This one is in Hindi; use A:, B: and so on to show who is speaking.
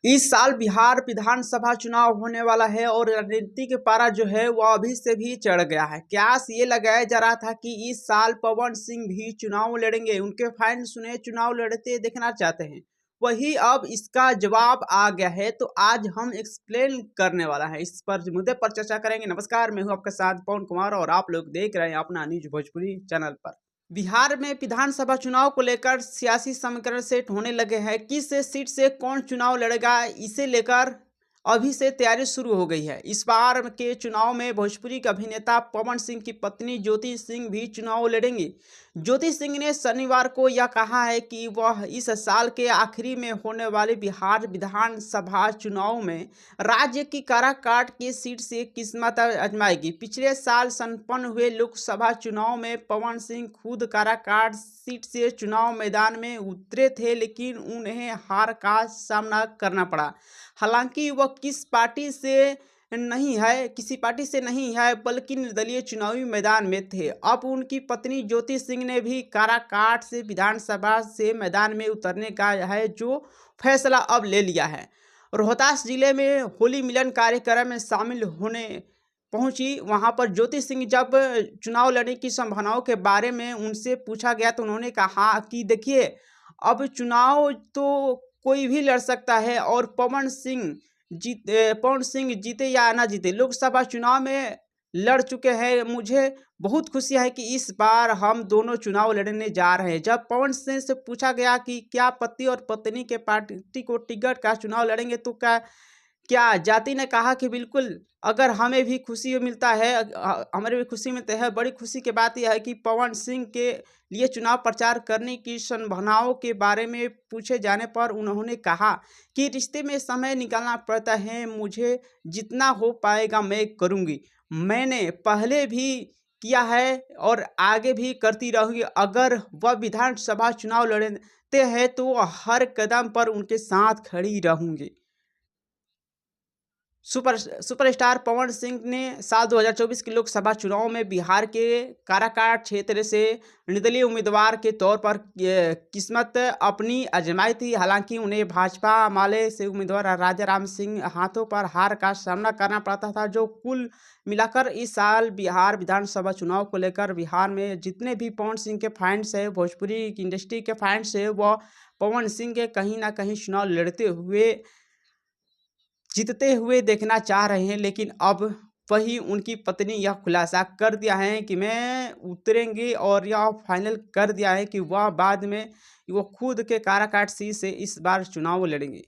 A: इस साल बिहार विधानसभा चुनाव होने वाला है और राजनीति के पारा जो है वह अभी से भी चढ़ गया है। क्यास ये लगाया जा रहा था कि इस साल पवन सिंह भी चुनाव लड़ेंगे, उनके फैंस उन्हें चुनाव लड़ते देखना चाहते हैं। वही अब इसका जवाब आ गया है, तो आज हम एक्सप्लेन करने वाला है, इस पर मुद्दे पर चर्चा करेंगे। नमस्कार, मैं हूं आपके साथ पवन कुमार और आप लोग देख रहे हैं अपना न्यूज भोजपुरी चैनल पर। बिहार में विधानसभा चुनाव को लेकर सियासी समीकरण सेट होने लगे हैं। किस सीट से कौन चुनाव लड़ेगा, इसे लेकर अभी से तैयारी शुरू हो गई है। इस बार के चुनाव में भोजपुरी के अभिनेता पवन सिंह की पत्नी ज्योति सिंह भी चुनाव लड़ेंगी। ज्योति सिंह ने शनिवार को यह कहा है कि वह इस साल के आखिरी में होने वाले बिहार विधानसभा चुनाव में राज्य की काराकाट की सीट से किस्मत आजमाएगी। पिछले साल संपन्न हुए लोकसभा चुनाव में पवन सिंह खुद काराकाट सीट से चुनाव मैदान में उतरे थे, लेकिन उन्हें हार का सामना करना पड़ा। हालांकि वह किसी पार्टी से नहीं है बल्कि निर्दलीय चुनावी मैदान में थे। अब उनकी पत्नी ज्योति सिंह ने भी काराकाट से विधानसभा से मैदान में उतरने का है जो फैसला अब ले लिया है। रोहतास जिले में होली मिलन कार्यक्रम में शामिल होने पहुंची। वहां पर ज्योति सिंह जब चुनाव लड़ने की संभावनाओं के बारे में उनसे पूछा गया तो उन्होंने कहा कि देखिए, अब चुनाव तो कोई भी लड़ सकता है और पवन सिंह जीते या ना जीते, लोकसभा चुनाव में लड़ चुके हैं। मुझे बहुत खुशी है कि इस बार हम दोनों चुनाव लड़ने जा रहे हैं। जब पवन सिंह से पूछा गया कि क्या पति और पत्नी के पार्टी को टिकट का चुनाव लड़ेंगे तो क्या जाति ने कहा कि बिल्कुल, अगर हमें भी खुशी मिलता है, हमें भी खुशी मिलती है। बड़ी खुशी की बात यह है कि पवन सिंह के लिए चुनाव प्रचार करने की संभावनाओं के बारे में पूछे जाने पर उन्होंने कहा कि रिश्ते में समय निकालना पड़ता है, मुझे जितना हो पाएगा मैं करूंगी। मैंने पहले भी किया है और आगे भी करती रहूंगी। अगर वह विधानसभा चुनाव लड़ते हैं तो हर कदम पर उनके साथ खड़ी रहूंगी। सुपरस्टार पवन सिंह ने साल 2024 के लोकसभा चुनाव में बिहार के काराकाट क्षेत्र से निर्दलीय उम्मीदवार के तौर पर किस्मत अपनी आजमाई थी। हालांकि उन्हें भाजपा माले से उम्मीदवार राजा राम सिंह हाथों पर हार का सामना करना पड़ता था। जो कुल मिलाकर इस साल बिहार विधानसभा चुनाव को लेकर बिहार में जितने भी पवन सिंह के फैंस हैं, भोजपुरी इंडस्ट्री के फैंस हैं, वह पवन सिंह के कहीं ना कहीं चुनाव जीतते हुए देखना चाह रहे हैं। लेकिन अब वही उनकी पत्नी यह खुलासा कर दिया है कि मैं उतरेंगी और यह फाइनल कर दिया है कि वह बाद में वो खुद के काराकाट सीट से इस बार चुनाव लड़ेंगे।